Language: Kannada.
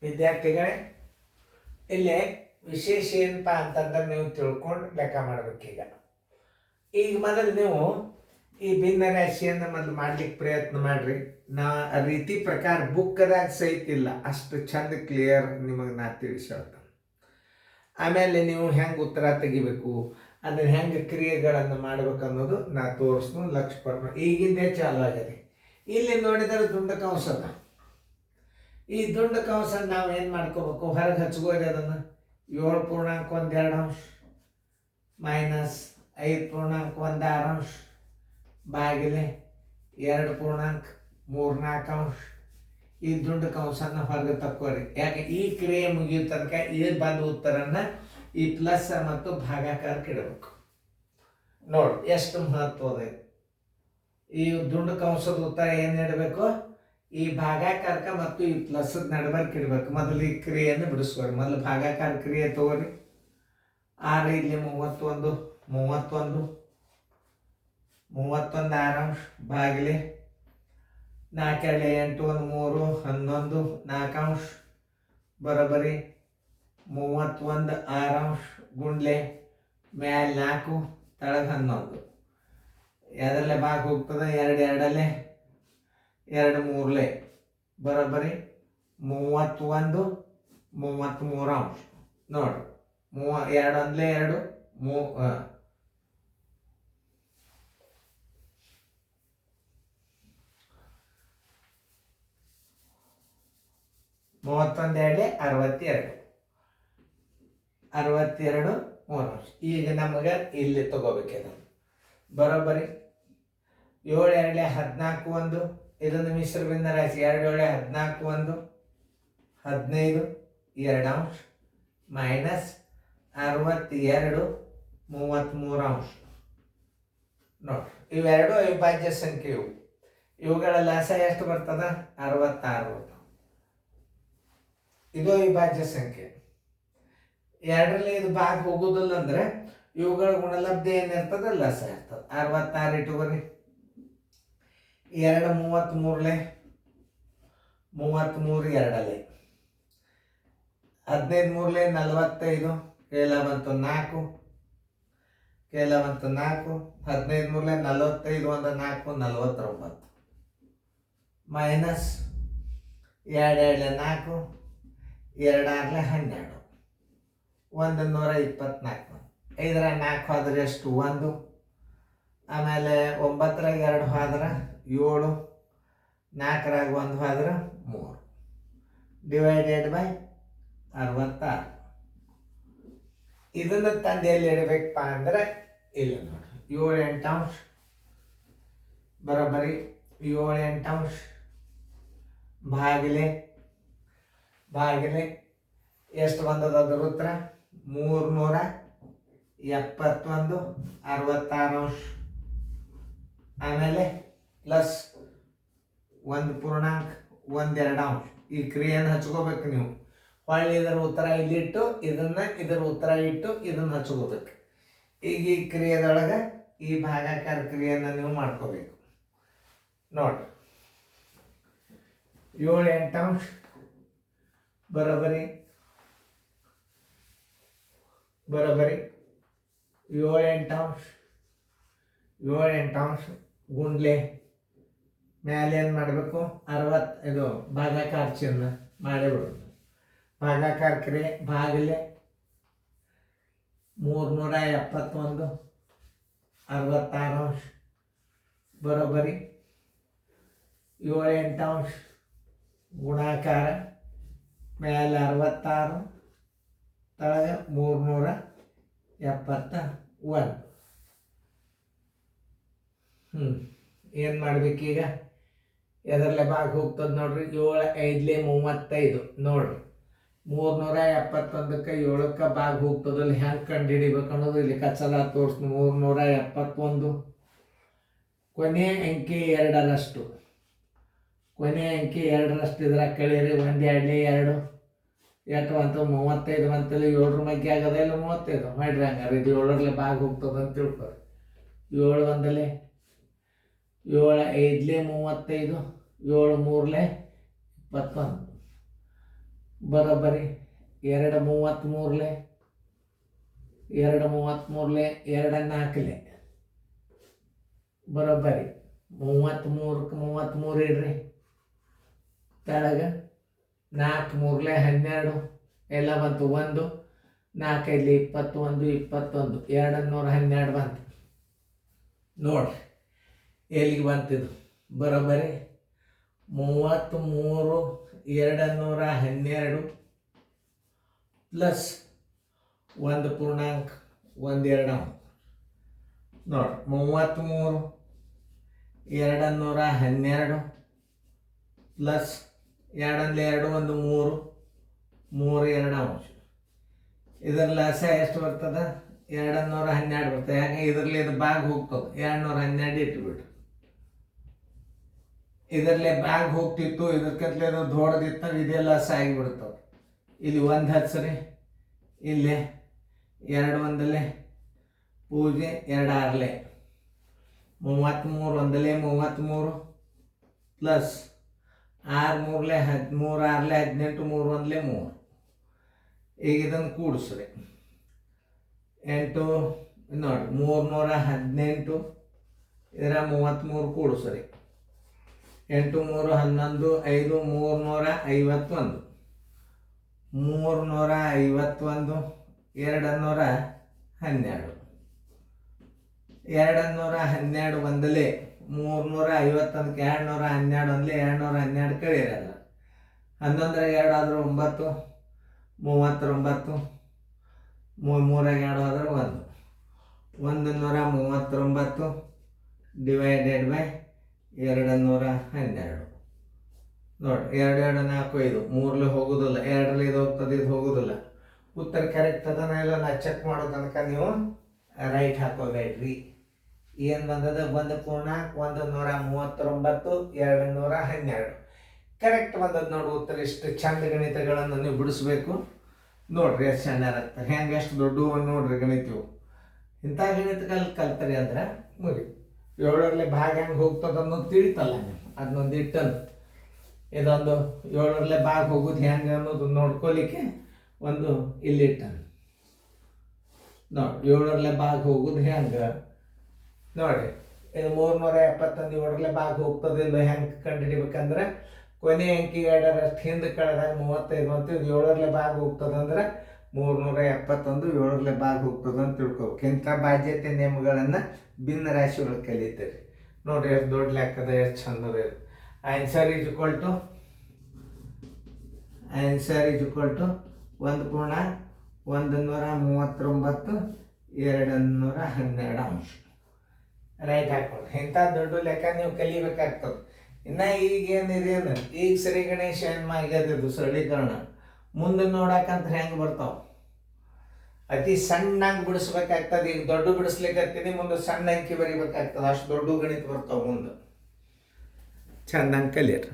ವಿದ್ಯಾರ್ಥಿಗಳೇ, ಇಲ್ಲಿ ವಿಶೇಷ ಏನಪ್ಪ ಅಂತಂದ್ರೆ ನೀವು ತಿಳ್ಕೊಂಡು ಲೆಕ್ಕ ಮಾಡ್ಬೇಕೀಗ. ಈಗ ಮೊದಲು ನೀವು ಈ ಭಿನ್ನ ರಾಶಿಯನ್ನು ಮೊದಲು ಮಾಡ್ಲಿಕ್ಕೆ ಪ್ರಯತ್ನ ಮಾಡ್ರಿ. ನಾ ರೀತಿ ಪ್ರಕಾರ ಬುಕ್ದಾಗ ಸಹಿತ ಇಲ್ಲ, ಅಷ್ಟು ಚಂದ ಕ್ಲಿಯರ್ ನಿಮಗೆ ನಾ ತಿಳಿಸ್ಕೊಳ್ತೇನೆ. ಆಮೇಲೆ ನೀವು ಹೆಂಗೆ ಉತ್ತರ ತೆಗಿಬೇಕು, ಅದನ್ನ ಹೆಂಗೆ ಕ್ರಿಯೆಗಳನ್ನು ಮಾಡ್ಬೇಕು ಅನ್ನೋದು ನಾ ತೋರಿಸ್ನು ಲಕ್ಷ ಪಡ್ಬೇಕು. ಈಗಿಂದೇ ಚಾಲು ಆಗದೆ. ಇಲ್ಲಿ ನೋಡಿದರೆ ದುಂಡ ಕಂಸದ. ಈ ದುಂಡ ಕಂಸ ನಾವು ಏನು ಮಾಡ್ಕೋಬೇಕು, ಹೊರಗೆ ಹಚ್ಕೋರಿ ಅದನ್ನು. 7.1 ಮೈನಸ್ 5.16 ಬಾಗಿಲೆ 2.34 ಈ ದುಂಡ ಕಂಸನ ಹೊರಗೆ ತಕ್ಕೋರಿ. ಯಾಕೆ ಈ ಕ್ರಿಯೆ ಮುಗಿಯೋ ತನಕ ಈ ಬಂದ ಉತ್ತರನ್ನ ಈ ಪ್ಲಸ್ ಮತ್ತು ಭಾಗಾಕಾರಕ್ಕೆ ಇಡಬೇಕು. ನೋಡಿ ಎಷ್ಟು ಮಹತ್ವದ. ಈ ದುಂಡ ಕಂಸದ ಉತ್ತರ ಏನು ಇಡಬೇಕು, ಈ ಭಾಗಾಕಾರಕ ಮತ್ತು ಈ ಪ್ಲಸ್ ನಡಬರ್ಕ್ ಇಡ್ಬೇಕು. ಮೊದಲು ಈ ಕ್ರಿಯೆಯನ್ನು ಬಿಡಿಸ್ಕೋರಿ. ಮೊದಲು ಭಾಗಾಕಾರ ಕ್ರಿಯೆ ತಗೋರಿ. 6 ಇಲ್ಲಿ 31 6 ಬಾಗಿಲೆ 4 8 1 3 11 4 ಬರೋಬ್ಬರಿ 31 6 ಗುಂಡ್ಲೆ ಮ್ಯಾಲೆ 4 ತಳಗ 11 ಎದರಲ್ಲೇ ಭಾಗ ಹೋಗ್ತದೆ. 2 2 2 3 ಬರೋಬ್ಬರಿ 31 33 ನೋಡ್ರಿ. 2 1 2 31 2 62 3. ಈಗ ನಮಗೆ ಇಲ್ಲಿ ತಗೋಬೇಕಿದೆ ಬರೋಬ್ಬರಿ 7 2 14 1 ಇದೊಂದು ಮಿಶ್ರ ಭಿನ್ನ ರಾಶಿ. 2 7 14 1 15 2 ಮೈನಸ್ 62 33 ನೋಡ್ರಿ. ಇವೆರಡು ಅವಿಭಾಜ್ಯ ಸಂಖ್ಯೆ. ಇವುಗಳ ಲಾಸ ಎಷ್ಟು ಬರ್ತದ, 66. ಇದು ಅವಿಭಾಜ್ಯ ಸಂಖ್ಯೆ. 2ರಲ್ಲಿ ಇದು ಭಾಗ ಹೋಗುದಿಲ್ಲ ಅಂದ್ರೆ ಇವುಗಳ ಗುಣಲಬ್ಧಿ ಏನಿರ್ತದೆ, ಲಸ ಇರ್ತದೆ. 66 ಇಟ್ಟುಕೊರಿ. 2 33 33 2 15 3 45 ಕೇಳ ಬಂತು 4 15 3 45 1 4 49 ಮೈನಸ್ 2 2 4 2 6 12 124. 5 4 ಹೋದ್ರೆ ಎಷ್ಟು 1. ಆಮೇಲೆ 9 2 ಹೋದ್ರೆ 7 4 1 ಹೋದ್ರೆ 3 ಡಿವೈಡೆಡ್ ಬೈ 66. ಇದನ್ನ ತಂದು ಎಲ್ಲಿ ಇಡಬೇಕಪ್ಪ ಅಂದ್ರೆ ಇಲ್ಲಿ ನೋಡಿ. 7 8 ಬರೋಬ್ಬರಿ 7 8 ಬಾಗಿಲೆ ಎಷ್ಟು ಬಂದದ ಅದ್ರ ಉತ್ತರ 371 66. ಆಮೇಲೆ ಪ್ಲಸ್ 1.12. ಈ ಕ್ರಿಯೆಯನ್ನು ಹಚ್ಕೋಬೇಕು ನೀವು. ಹೊಳ್ಳಿ ಇದರ ಉತ್ತರ ಇಲ್ಲಿಟ್ಟು ಇದರ ಉತ್ತರ ಇಟ್ಟು ಇದನ್ನು ಹಚ್ಕೋಬೇಕು. ಈಗ ಈ ಕ್ರಿಯೆದೊಳಗೆ ಈ ಭಾಗಾಕಾರ ಕ್ರಿಯೆಯನ್ನು ನೀವು ಮಾಡ್ಕೋಬೇಕು. ನೋಡ್ರಿ 7 8 ಬರೋಬ್ಬರಿ 7 8 ಗುಂಡ್ಲೆ ಮ್ಯಾಲೆ ಏನು ಮಾಡಬೇಕು 60. ಇದು ಭಾಗಾಕಾರ ಚಿಹ್ನೆ ಮಾಡಿಬಿಡೋದು. ಭಾಗಾಕಾರ ಕ್ರಿಯೆ ಬಾಗಿಲೆ 371 66 ಬರೋಬ್ಬರಿ 7 8 ಗುಣಾಕಾರ ಮೇಲೆ 66 ತಳಗ 371. ಏನು ಮಾಡ್ಬೇಕೀಗ, ಎದರಲ್ಲೇ ಭಾಗ ಹೋಗ್ತದೆ ನೋಡ್ರಿ. 7 5 35 ನೋಡ್ರಿ. 371ಕ್ಕೆ 7ಕ್ಕೆ ಭಾಗ ಹೋಗ್ತದಲ್ಲಿ ಹೆಂಗೆ ಕಂಡು ಹಿಡಿಬೇಕು ಅನ್ನೋದು ಇಲ್ಲಿ ಕಚ್ಚಲ ತೋರಿಸ್ತು. 371 ಕೊನೆಯ ಅಂಕಿ 2ರಷ್ಟು. ಕೊನೆಯ ಅಂಕಿ 2ರಷ್ಟು ಇದ್ರಾಗ ಕಳೀರಿ. 1 2 2 ಎಷ್ಟು ಬಂತು 35 ಬಂತಲ್ಲಿ. 7ರ ಮಧ್ಯೆ ಆಗದ ಇಲ್ಲ 35 ಮಾಡ್ರಿ. ಹಂಗಾರೆ ಇದು 7ರಲ್ಲಿ ಭಾಗ ಹೋಗ್ತದೆ ಅಂತ ತಿಳ್ಕೊರಿ. 7 1 7 5 35 7 3 21 ಬರೋಬ್ಬರಿ 2 33 2 4 ಬರೋಬ್ಬರಿ 33ಕ್ಕೆ 33 ಇಡ್ರಿ ಕೆಳಗೆ 4 3 12 ಎಲ್ಲ ಬಂತು 1 4 5 21 21 212 ಬಂತು ನೋಡ್ರಿ ಎಲ್ಲಿಗೆ ಬಂತಿದ್ದು ಬರೋಬ್ಬರಿ 33 212 ಪ್ಲಸ್ 1.12 ನೋಡಿ 33 212 ಪ್ಲಸ್ 2 1 3 3 ಇದರ ಲಾಸ ಎಷ್ಟು ಬರ್ತದೆ 212 ಬರ್ತದೆ. ಯಾಕೆ ಇದರಲ್ಲಿ ಇದು ಭಾಗ ಹೋಗ್ತದೆ 212 ಇಟ್ಬಿಟ್ರು. ಇದರಲ್ಲೇ ಭಾಗ ಹೋಗ್ತಿತ್ತು ಇದಕ್ಕಿಂತಲೇ ಇದು ದೊಡ್ಡದಿತ್ತು ಇದೇ ಲಾಸ ಆಗಿಬಿಡ್ತವೆ. ಇಲ್ಲಿ 1 ಹಚ್ಚ್ರಿ ಇಲ್ಲೇ 2 1 ಪೂಜೆ 2 6 33 1 33 ಪ್ಲಸ್ 6 3 13 6 18 3 1 3. ಈಗ ಇದನ್ನು ಕೂಡಿಸ್ರಿ 8 ನೋಡಿ 318 ಇದರ 33 ಕೂಡಿಸ್ರಿ 8 3 11 5 351 351 212 212 ಒಂದಲೇ 351ಕ್ಕೆ 212 ಒಂದಲೇ 212 ಕಳೆಯಿರಲ್ಲ 11 2 ಆದ್ರೆ 9 39 3 2 ಆದ್ರೆ 1 139 ಡಿವೈಡೆಡ್ ಬೈ 212 ನೋಡಿ 2 2 4 5 3 ಹೋಗೋದಿಲ್ಲ 2ರಲ್ಲಿ ಇದು ಹೋಗ್ತದೆ ಇದು ಹೋಗೋದಿಲ್ಲ. ಉತ್ತರ ಕರೆಕ್ಟ್ ಅದನ್ನ ಎಲ್ಲ ನಾ ಚೆಕ್ ಮಾಡೋ ತನಕ ನೀವು ರೈಟ್ ಹಾಕೋಬೇಡ್ರಿ. ಏನು ಬಂದದ 1.139 212 ಕರೆಕ್ಟ್ ಬಂದದ್ದು ನೋಡಿ ಉತ್ತರ. ಇಷ್ಟು ಚಂದ ಗಣಿತಗಳನ್ನು ನೀವು ಬಿಡಿಸ್ಬೇಕು ನೋಡ್ರಿ ಎಷ್ಟು ಚಂದ ಇರುತ್ತೆ ಹೆಂಗೆ ಎಷ್ಟು ದೊಡ್ಡ ನೋಡ್ರಿ ಗಣಿತವು. ಇಂಥ ಗಣಿತ ಕಲ್ತರಿ ಅಂದ್ರೆ ಮುಗಿ 7ರಲ್ಲಿ ಭಾಗ ಹೆಂಗೆ ಹೋಗ್ತದೆ ಅನ್ನೋದು ತಿಳಿತಲ್ಲ ನೀವು ಅದನ್ನೊಂದು ಇಟ್ಟನು. ಇದೊಂದು 7ರಲ್ಲಿ ಭಾಗ ಹೋಗೋದು ಹೆಂಗೆ ಅನ್ನೋದು ನೋಡ್ಕೊಲಿಕ್ಕೆ ಒಂದು ಇಲ್ಲಿ ಇಟ್ಟನು ನೋಡಿ. 7ರಲ್ಲಿ ಭಾಗ ಹೋಗೋದು ಹೆಂಗೆ ನೋಡಿ. ಇದು 371 7ರಲ್ಲಿ ಭಾಗ ಹೋಗ್ತದೆ ಇಲ್ಲ ಹೆಂಗೆ ಕಂಡುಹಿಡಿಬೇಕಂದ್ರೆ ಕೊನೆ ಅಂಕಿ 2ರಷ್ಟು ಹಿಂದೆ ಕಳೆದಾಗ 35 ಅಂತ ಇದು 7ರಲ್ಲಿ ಭಾಗ ಹೋಗ್ತದೆ ಅಂದ್ರೆ 371 7ರಲ್ಲಿ ಭಾಗ ಹೋಗ್ತದೆ ಅಂತ ತಿಳ್ಕೊಬೇಕು. ಇಂಥ ಬಾಧ್ಯತೆ ನಿಯಮಗಳನ್ನು ಭಿನ್ನ ರಾಶಿಗಳು ಕಲಿತೀರಿ ನೋಡ್ರಿ. ಎಷ್ಟು ದೊಡ್ಡ ಲೆಕ್ಕದ ಎಷ್ಟು ಚಂದದ ಇದು. Answer is equal to 1.139 212 right ಹಾಕೊಂಡು ಇಂಥ ದೊಡ್ಡ ಲೆಕ್ಕ ನೀವು ಕಲಿಬೇಕಾಗ್ತದೆ. ಇನ್ನು ಈಗೇನಿದೇನು ಈಗ ಸರಿ ಗಣೇಶ ಏನು ಆಗ್ಯದಿದ್ದು ಸರಳೀಕರಣ ಮುಂದೆ ನೋಡಕ್ಕಂತ ಹೆಂಗೆ ಬರ್ತಾವೆ ಅತಿ ಸಣ್ಣಾಗಿ ಬಿಡಿಸ್ಬೇಕಾಗ್ತದೆ. ಈಗ ದೊಡ್ಡ ಬಿಡಿಸ್ಲಿಕ್ಕೆ ಮುಂದೆ ಸಣ್ಣ ಅಂಕಿ ಬರಿಬೇಕಾಗ್ತದೆ. ಅಷ್ಟು ದೊಡ್ಡ ಗಣಿತ ಬರ್ತಾವೆ ಮುಂದೆ. ಚಂದಂಗೆ ಕಲಿಯರು.